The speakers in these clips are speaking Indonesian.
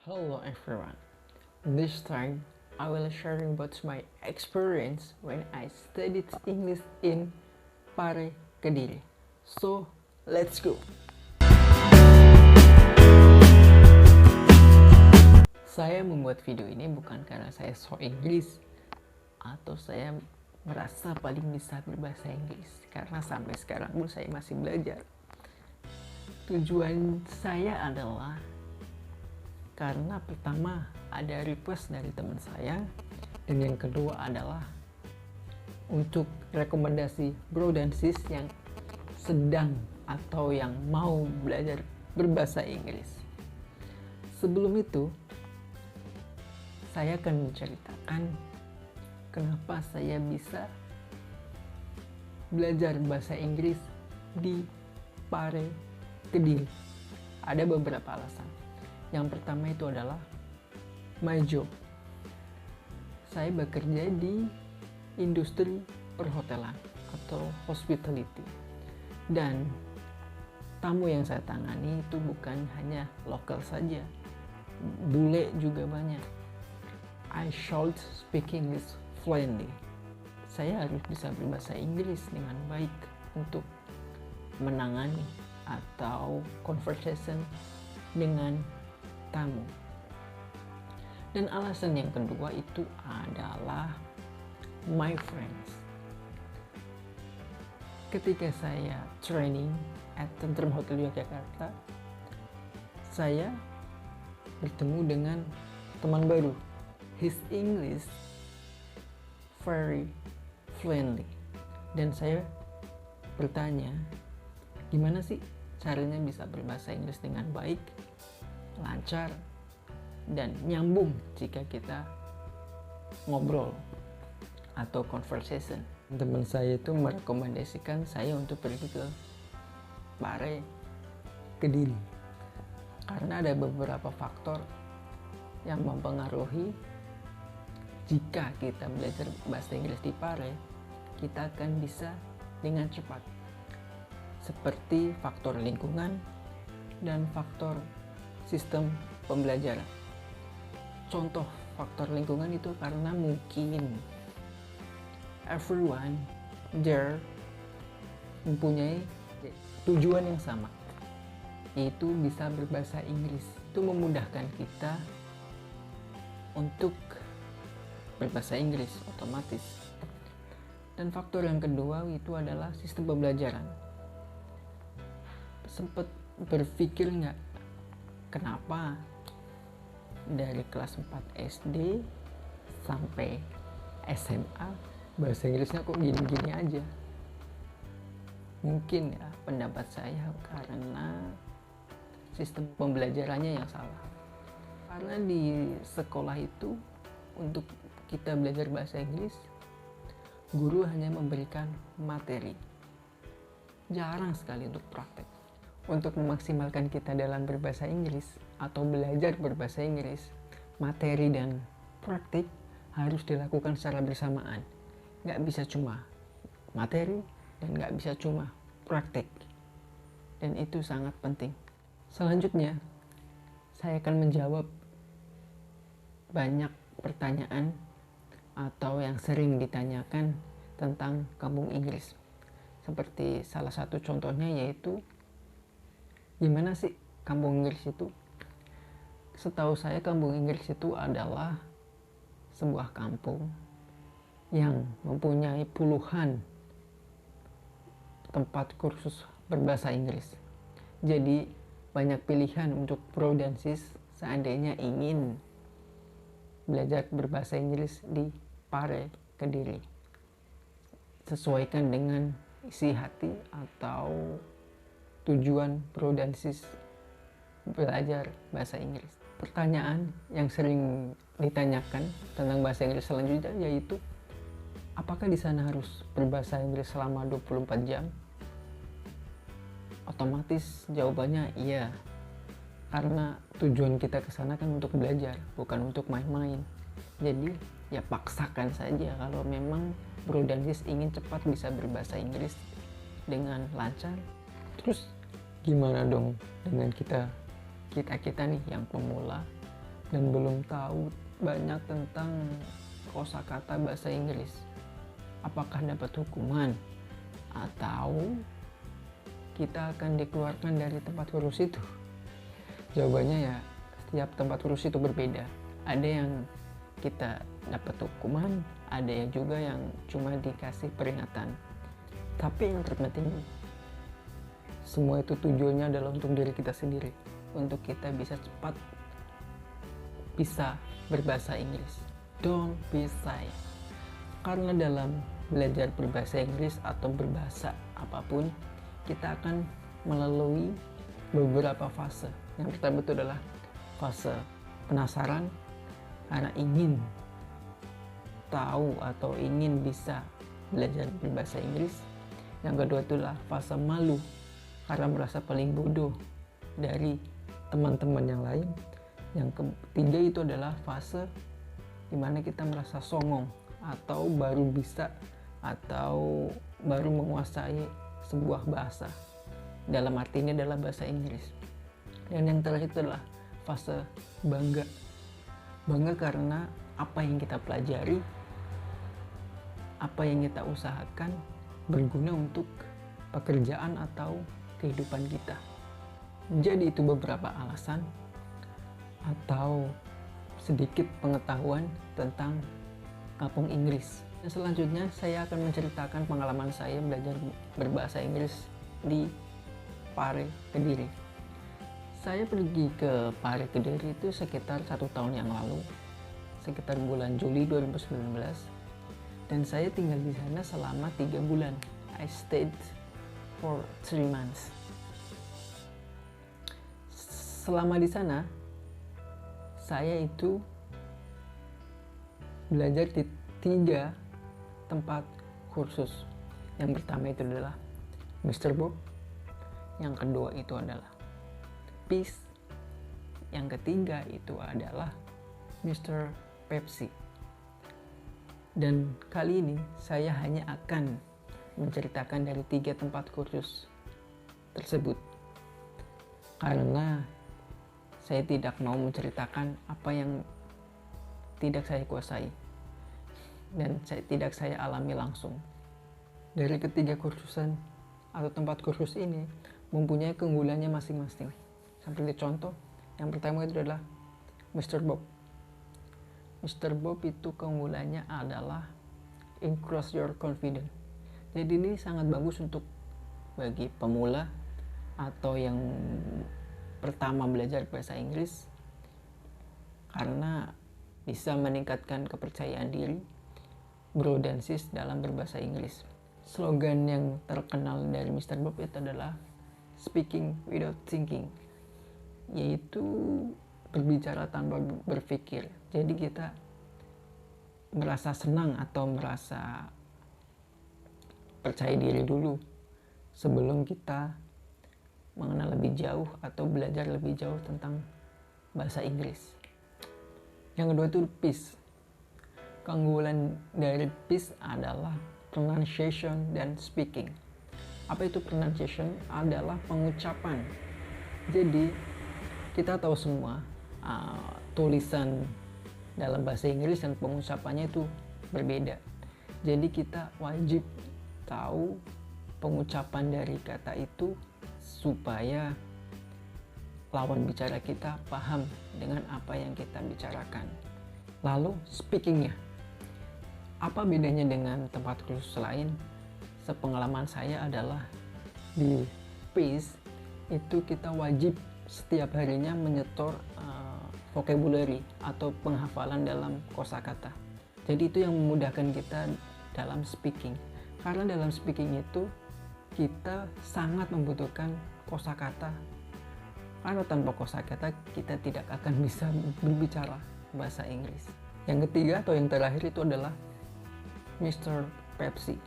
Hello everyone. This time I will sharing about my experience when I studied English in Pare Kediri. So let's go. Saya membuat video ini bukan karena saya so Inggris atau saya merasa paling bisa berbahasa Inggris, karena sampai sekarang pun saya masih belajar. Tujuan saya adalah karena pertama ada request dari teman saya, dan yang kedua adalah untuk rekomendasi bro dan sis yang sedang atau yang mau belajar berbahasa Inggris. Sebelum itu, saya akan menceritakan kenapa saya bisa belajar bahasa Inggris di Pare Kediri. Ada beberapa alasan. Yang pertama itu adalah my job. Saya bekerja di industri perhotelan atau hospitality. Dan tamu yang saya tangani itu bukan hanya lokal saja, bule juga banyak. I should speak English fluently. Saya harus bisa berbahasa Inggris dengan baik untuk menangani atau conversation dengan tamu. Dan alasan yang kedua itu adalah my friends. Ketika saya training at Tentrem Hotel Yogyakarta, saya bertemu dengan teman baru. His English very fluently. Dan saya bertanya, gimana sih caranya bisa berbahasa Inggris dengan baik, lancar, dan nyambung jika kita ngobrol atau conversation. Teman saya itu merekomendasikan saya untuk pergi ke Pare Kediri karena ada beberapa faktor yang mempengaruhi jika kita belajar bahasa Inggris di Pare, kita akan bisa dengan cepat, seperti faktor lingkungan dan faktor sistem pembelajaran. Contoh faktor lingkungan itu karena mungkin everyone there mempunyai tujuan yang sama, yaitu bisa berbahasa Inggris. Itu memudahkan kita untuk berbahasa Inggris otomatis. Dan faktor yang kedua itu adalah sistem pembelajaran. Sempat berpikir nggak, kenapa dari kelas 4 SD sampai SMA bahasa Inggrisnya kok gini-gini aja? Mungkin ya pendapat saya karena sistem pembelajarannya yang salah. Karena di sekolah itu untuk kita belajar bahasa Inggris, guru hanya memberikan materi. Jarang sekali untuk praktek. Untuk memaksimalkan kita dalam berbahasa Inggris atau belajar berbahasa Inggris, materi dan praktik harus dilakukan secara bersamaan. Nggak bisa cuma materi dan nggak bisa cuma praktik. Dan itu sangat penting. Selanjutnya, saya akan menjawab banyak pertanyaan atau yang sering ditanyakan tentang kampung Inggris. Seperti salah satu contohnya yaitu, gimana sih kampung Inggris itu? Setahu saya kampung Inggris itu adalah sebuah kampung yang mempunyai puluhan tempat kursus berbahasa Inggris. Jadi banyak pilihan untuk pro dan sis seandainya ingin belajar berbahasa Inggris di Pare Kediri. Sesuaikan dengan isi hati atau tujuan pro dan sis belajar bahasa Inggris. Pertanyaan yang sering ditanyakan tentang bahasa Inggris selanjutnya yaitu, apakah di sana harus berbahasa Inggris selama 24 jam? Otomatis jawabannya iya. Karena tujuan kita ke sana kan untuk belajar, bukan untuk main-main. Jadi ya paksakan saja kalau memang bro dan sis ingin cepat bisa berbahasa Inggris dengan lancar. Terus gimana dong dengan kita nih yang pemula dan belum tahu banyak tentang kosakata bahasa Inggris. Apakah dapat hukuman atau kita akan dikeluarkan dari tempat kursus itu? Jawabannya ya, setiap tempat kursus itu berbeda. Ada yang kita dapat hukuman, ada yang juga yang cuma dikasih peringatan. Tapi yang terpenting, semua itu tujuannya adalah untuk diri kita sendiri, untuk kita bisa cepat bisa berbahasa Inggris. Don't be shy. Karena dalam belajar berbahasa Inggris atau berbahasa apapun, kita akan melalui beberapa fase. Yang pertama itu adalah fase penasaran, karena ingin tahu atau ingin bisa belajar berbahasa Inggris. Yang kedua itulah fase malu, karena merasa paling bodoh dari teman-teman yang lain. Yang ketiga itu adalah fase dimana kita merasa songong atau baru bisa atau baru menguasai sebuah bahasa. Dalam arti ini adalah bahasa Inggris. Dan yang terakhir adalah fase bangga. Bangga karena apa yang kita pelajari, apa yang kita usahakan berguna untuk pekerjaan atau kehidupan kita. Jadi itu beberapa alasan atau sedikit pengetahuan tentang kampung Inggris. Dan selanjutnya saya akan menceritakan pengalaman saya belajar berbahasa Inggris di Pare, Kediri. Saya pergi ke Pare, Kediri itu sekitar 1 tahun yang lalu, sekitar bulan Juli 2019, dan saya tinggal di sana selama 3 bulan. I stayed for 3 months. Selama di sana, saya itu belajar di 3 tempat kursus. Yang pertama itu adalah Mr. Bob, yang kedua itu adalah Peace, yang ketiga itu adalah Mr. Pepsi. Dan kali ini saya hanya akan menceritakan dari 3 tempat kursus tersebut, karena saya tidak mau menceritakan apa yang tidak saya kuasai dan tidak saya alami langsung. Dari ketiga kursusan atau tempat kursus ini mempunyai keunggulannya masing-masing. Seperti contoh, yang pertama itu adalah Mr. Bob. Mr. Bob itu keunggulannya adalah increase your confidence. Jadi ini sangat bagus untuk bagi pemula atau yang pertama belajar bahasa Inggris, karena bisa meningkatkan kepercayaan diri, bro dan sis dalam berbahasa Inggris. Slogan yang terkenal dari Mr. Bob itu adalah speaking without thinking, yaitu berbicara tanpa berpikir. Jadi kita merasa senang atau merasa percaya diri dulu sebelum kita mengenal lebih jauh atau belajar lebih jauh tentang bahasa Inggris. Yang kedua itu Peace. Keunggulan dari Peace adalah pronunciation dan speaking. Apa itu pronunciation? Adalah pengucapan. Jadi kita tahu semua tulisan dalam bahasa Inggris dan pengucapannya itu berbeda. Jadi kita wajib tahu pengucapan dari kata itu supaya lawan bicara kita paham dengan apa yang kita bicarakan. Lalu speakingnya, apa bedanya dengan tempat kursus lain? Sepengalaman saya adalah di Peace itu kita wajib setiap harinya menyetor vocabulary atau penghafalan dalam kosakata. Jadi itu yang memudahkan kita dalam speaking, karena dalam speaking itu kita sangat membutuhkan kosakata, karena tanpa kosakata kita tidak akan bisa berbicara bahasa Inggris. Yang ketiga atau yang terakhir itu adalah Mr. Pepsi.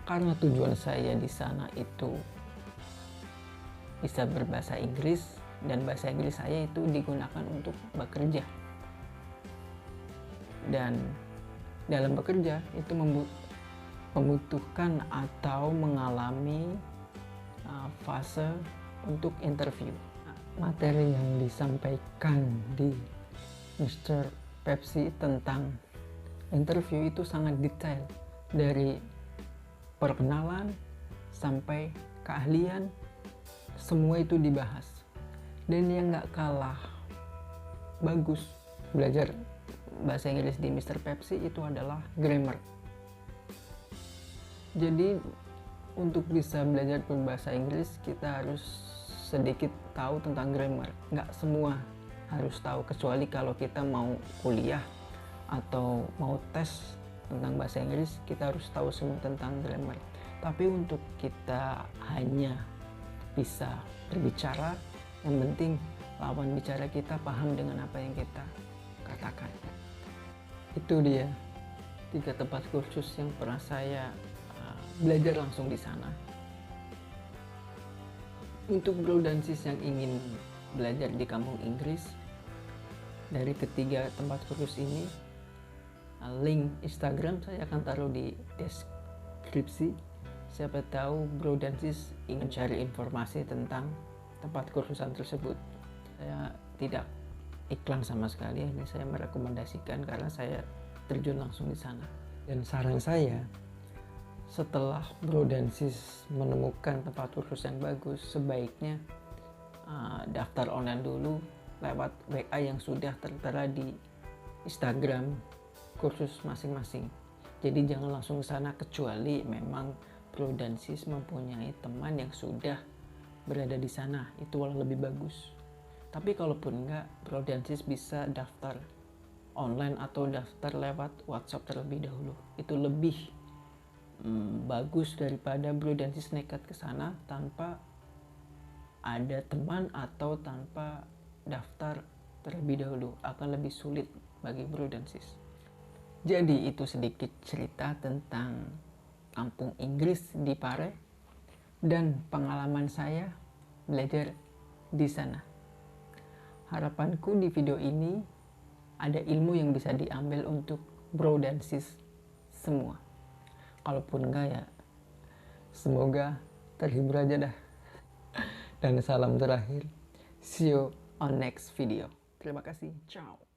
Karena tujuan saya di sana itu bisa berbahasa Inggris, dan bahasa Inggris saya itu digunakan untuk bekerja. Dan dalam bekerja itu membutuhkan atau mengalami fase untuk interview. Materi yang disampaikan di Mr. Pepsi tentang interview itu sangat detail, dari perkenalan sampai keahlian, semua itu dibahas. Dan yang gak kalah bagus belajar bahasa Inggris di Mr. Pepsi itu adalah grammar. Jadi untuk bisa belajar berbahasa Inggris kita harus sedikit tahu tentang grammar. Nggak semua harus tahu, kecuali kalau kita mau kuliah atau mau tes tentang bahasa Inggris, kita harus tahu semua tentang grammar. Tapi untuk kita hanya bisa berbicara, yang penting lawan bicara kita paham dengan apa yang kita katakan. Itu dia 3 tempat kursus yang pernah saya belajar langsung di sana. Untuk bro dan sis yang ingin belajar di kampung Inggris, dari ketiga tempat kursus ini, link Instagram saya akan taruh di deskripsi. Siapa tahu bro dan sis ingin cari informasi tentang tempat kursusan tersebut. Saya tidak iklan sama sekali, ini saya merekomendasikan karena saya terjun langsung di sana. Dan saran saya, setelah bro dan sis menemukan tempat kursus yang bagus, sebaiknya daftar online dulu lewat WA yang sudah tertera di Instagram kursus masing-masing. Jadi jangan langsung ke sana kecuali memang bro dan sis mempunyai teman yang sudah berada di sana, itu malah lebih bagus. Tapi kalaupun enggak, bro dan sis bisa daftar online atau daftar lewat WhatsApp terlebih dahulu. Itu lebih bagus daripada bro dan sis nekat ke sana tanpa ada teman atau tanpa daftar terlebih dahulu. Akan lebih sulit bagi bro dan sis. Jadi itu sedikit cerita tentang kampung Inggris di Pare dan pengalaman saya belajar di sana. Harapanku di video ini ada ilmu yang bisa diambil untuk bro dan sis semua. Kalaupun enggak ya semoga terhibur aja dah. Dan salam terakhir, see you on next video. Terima kasih, ciao.